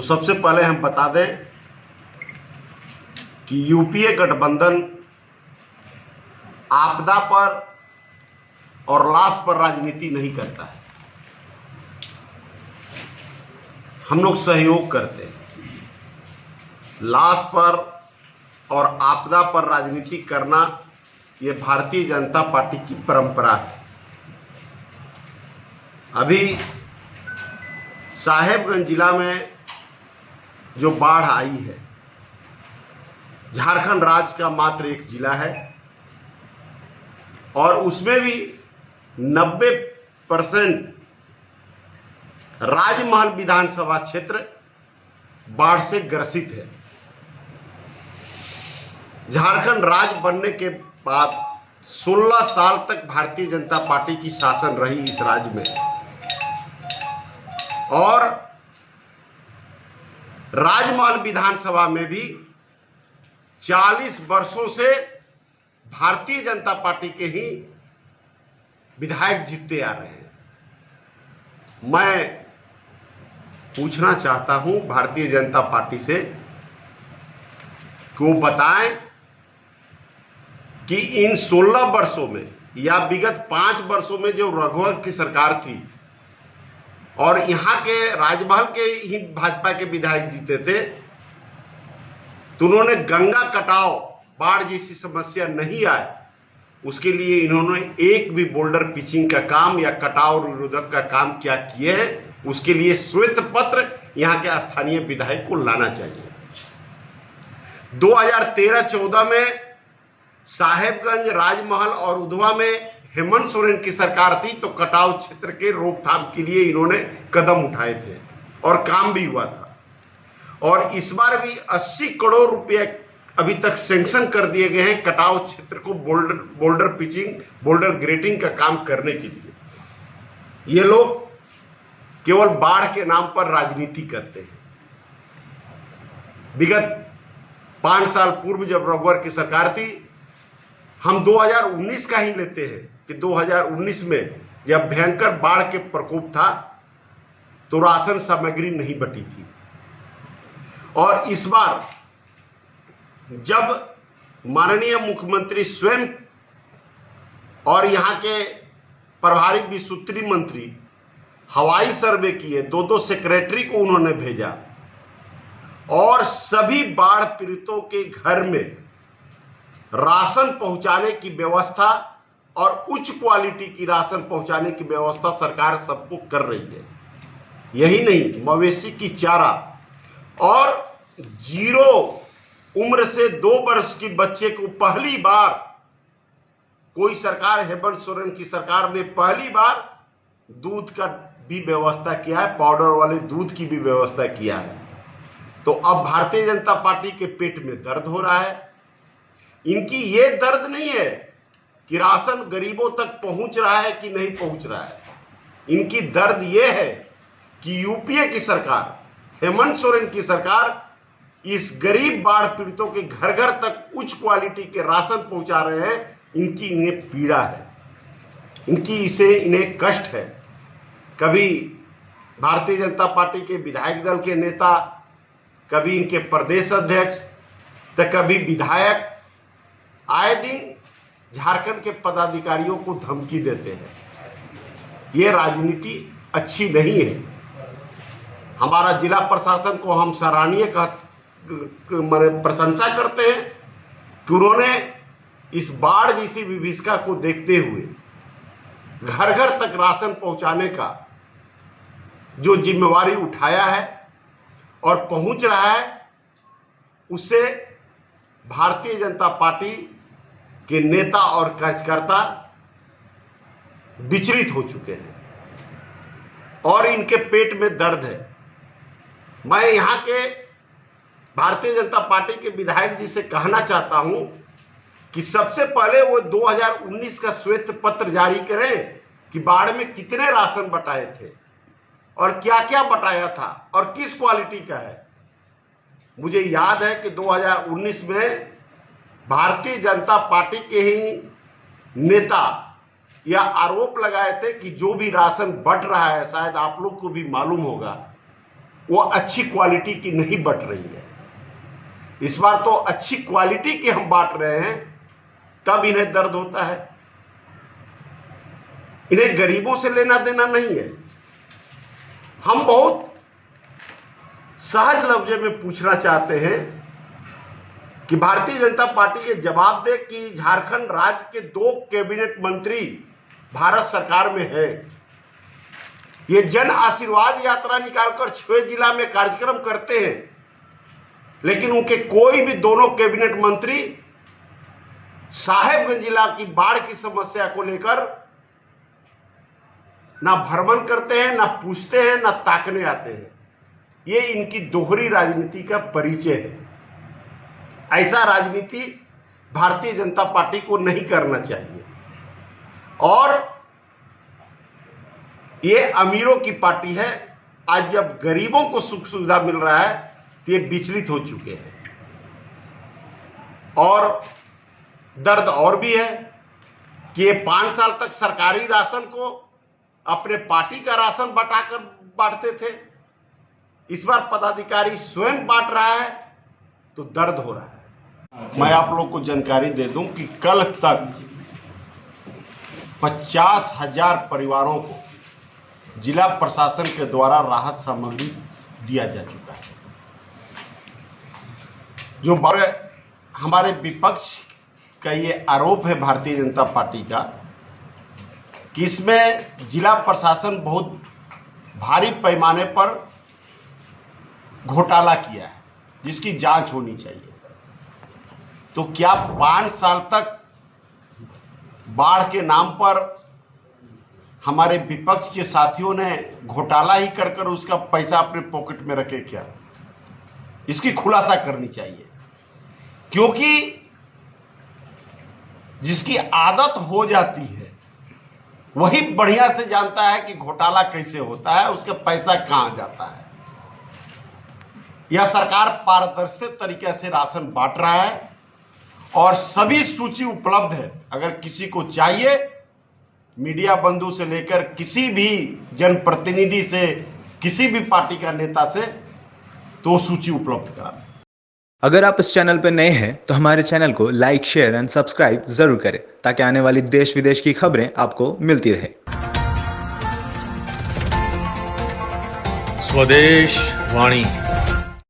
तो सबसे पहले हम बता दें कि यूपीए गठबंधन आपदा पर और लाश पर राजनीति नहीं करता है। हम लोग सहयोग करते हैं। लाश पर और आपदा पर राजनीति करना ये भारतीय जनता पार्टी की परंपरा है। अभी साहेबगंज जिला में जो बाढ़ आई है, झारखंड राज्य का मात्र एक जिला है और उसमें भी 90% राजमहल विधानसभा क्षेत्र बाढ़ से ग्रसित है। झारखंड राज्य बनने के बाद 16 साल तक भारतीय जनता पार्टी की शासन रही इस राज्य में और राजमहल विधानसभा में भी 40 वर्षों से भारतीय जनता पार्टी के ही विधायक जीतते आ रहे हैं। मैं पूछना चाहता हूं भारतीय जनता पार्टी से कि वो बताएं कि इन 16 वर्षों में या विगत 5 वर्षों में जो रघुवर की सरकार थी और यहां के राजमहल के ही भाजपा के विधायक जीते थे, तो उन्होंने गंगा कटाव बाढ़ जैसी समस्या नहीं आए उसके लिए इन्होंने एक भी बोल्डर पिचिंग का काम या कटाव निरोधक का काम क्या किए हैं, उसके लिए श्वेत पत्र यहां के स्थानीय विधायक को लाना चाहिए। 2013-14 में साहेबगंज, राजमहल और उधवा में हेमंत सोरेन की सरकार थी तो कटाव क्षेत्र के रोकथाम के लिए इन्होंने कदम उठाए थे और काम भी हुआ था। और इस बार भी 80 करोड़ रुपए अभी तक सैंक्शन कर दिए गए हैं कटाव क्षेत्र को बोल्डर पिचिंग, बोल्डर ग्रेटिंग का काम करने के लिए। ये लोग केवल बाढ़ के नाम पर राजनीति करते हैं। विगत 5 साल पूर्व जब रघुवर की सरकार थी, हम 2019 का ही लेते हैं कि 2019 में जब भयंकर बाढ़ के प्रकोप था तो राशन सामग्री नहीं बटी थी और इस बार जब माननीय मुख्यमंत्री स्वयं और यहां के प्रभारी विसूत्री मंत्री हवाई सर्वे किए, 2-2 सेक्रेटरी को उन्होंने भेजा और सभी बाढ़ पीड़ितों के घर में राशन पहुंचाने की व्यवस्था और उच्च क्वालिटी की राशन पहुंचाने की व्यवस्था सरकार सबको कर रही है। यही नहीं, मवेशी की चारा और 0 उम्र से 2 वर्ष की बच्चे को पहली बार कोई सरकार, हेमंत सोरेन की सरकार ने पहली बार दूध का भी व्यवस्था किया है, पाउडर वाले दूध की भी व्यवस्था किया है। तो अब भारतीय जनता पार्टी के पेट में दर्द हो रहा है। इनकी ये दर्द नहीं है कि राशन गरीबों तक पहुंच रहा है कि नहीं पहुंच रहा है। इनकी दर्द ये है कि यूपीए की सरकार, हेमंत सोरेन की सरकार इस गरीब बाढ़ पीड़ितों के घर घर तक उच्च क्वालिटी के राशन पहुंचा रहे हैं। इनकी इन्हें पीड़ा है, इन्हें कष्ट है। कभी भारतीय जनता पार्टी के विधायक दल के नेता, कभी इनके प्रदेश अध्यक्ष, तो कभी विधायक आए दिन झारखंड के पदाधिकारियों को धमकी देते हैं। ये राजनीति अच्छी नहीं है। हमारा जिला प्रशासन को हम सराहनीय प्रशंसा करते हैं कि उन्होंने इस बाढ़ जैसी विभीषिका को देखते हुए घर घर तक राशन पहुंचाने का जो जिम्मेवारी उठाया है और पहुंच रहा है, उससे भारतीय जनता पार्टी के नेता और कार्यकर्ता विचलित हो चुके हैं और इनके पेट में दर्द है। मैं यहां के भारतीय जनता पार्टी के विधायक जी से कहना चाहता हूं कि सबसे पहले वो 2019 का श्वेत पत्र जारी करें कि बाढ़ में कितने राशन बटाए थे और क्या क्या बटाया था और किस क्वालिटी का है। मुझे याद है कि 2019 में भारतीय जनता पार्टी के ही नेता यह आरोप लगाए थे कि जो भी राशन बट रहा है, शायद आप लोग को भी मालूम होगा, वो अच्छी क्वालिटी की नहीं बट रही है। इस बार तो अच्छी क्वालिटी की हम बांट रहे हैं, तब इन्हें दर्द होता है। इन्हें गरीबों से लेना देना नहीं है। हम बहुत सहज लफ्ज में पूछना चाहते हैं कि भारतीय जनता पार्टी ये जवाब दे कि झारखंड राज्य के 2 कैबिनेट मंत्री भारत सरकार में है। ये जन आशीर्वाद यात्रा निकालकर 6 जिला में कार्यक्रम करते हैं, लेकिन उनके कोई भी दोनों कैबिनेट मंत्री साहेबगंज जिला की बाढ़ की समस्या को लेकर ना भ्रमण करते हैं, ना पूछते हैं, ना ताकने आते हैं। ये इनकी दोहरी राजनीति का परिचय है। ऐसा राजनीति भारतीय जनता पार्टी को नहीं करना चाहिए। और ये अमीरों की पार्टी है। आज जब गरीबों को सुख सुविधा मिल रहा है तो ये विचलित हो चुके हैं। और दर्द और भी है कि ये 5 साल तक सरकारी राशन को अपने पार्टी का राशन बटाकर बांटते थे। इस बार पदाधिकारी स्वयं बांट रहा है तो दर्द हो रहा है। मैं आप लोग को जानकारी दे दूं कि कल तक 50,000 परिवारों को जिला प्रशासन के द्वारा राहत सामग्री दिया जा चुका है। जो हमारे विपक्ष का ये आरोप है भारतीय जनता पार्टी का कि इसमें जिला प्रशासन बहुत भारी पैमाने पर घोटाला किया है, जिसकी जांच होनी चाहिए। तो क्या 5 साल तक बाढ़ के नाम पर हमारे विपक्ष के साथियों ने घोटाला ही कर उसका पैसा अपने पॉकेट में रखे क्या? इसकी खुलासा करनी चाहिए, क्योंकि जिसकी आदत हो जाती है वही बढ़िया से जानता है कि घोटाला कैसे होता है, उसका पैसा कहां जाता है। यह सरकार पारदर्शी तरीके से राशन बांट रहा है और सभी सूची उपलब्ध है। अगर किसी को चाहिए, मीडिया बंधु से लेकर किसी भी जनप्रतिनिधि से, किसी भी पार्टी का नेता से, तो सूची उपलब्ध करा। अगर आप इस चैनल पर नए हैं तो हमारे चैनल को लाइक, शेयर एंड सब्सक्राइब जरूर करें, ताकि आने वाली देश विदेश की खबरें आपको मिलती रहे। स्वदेश वाणी।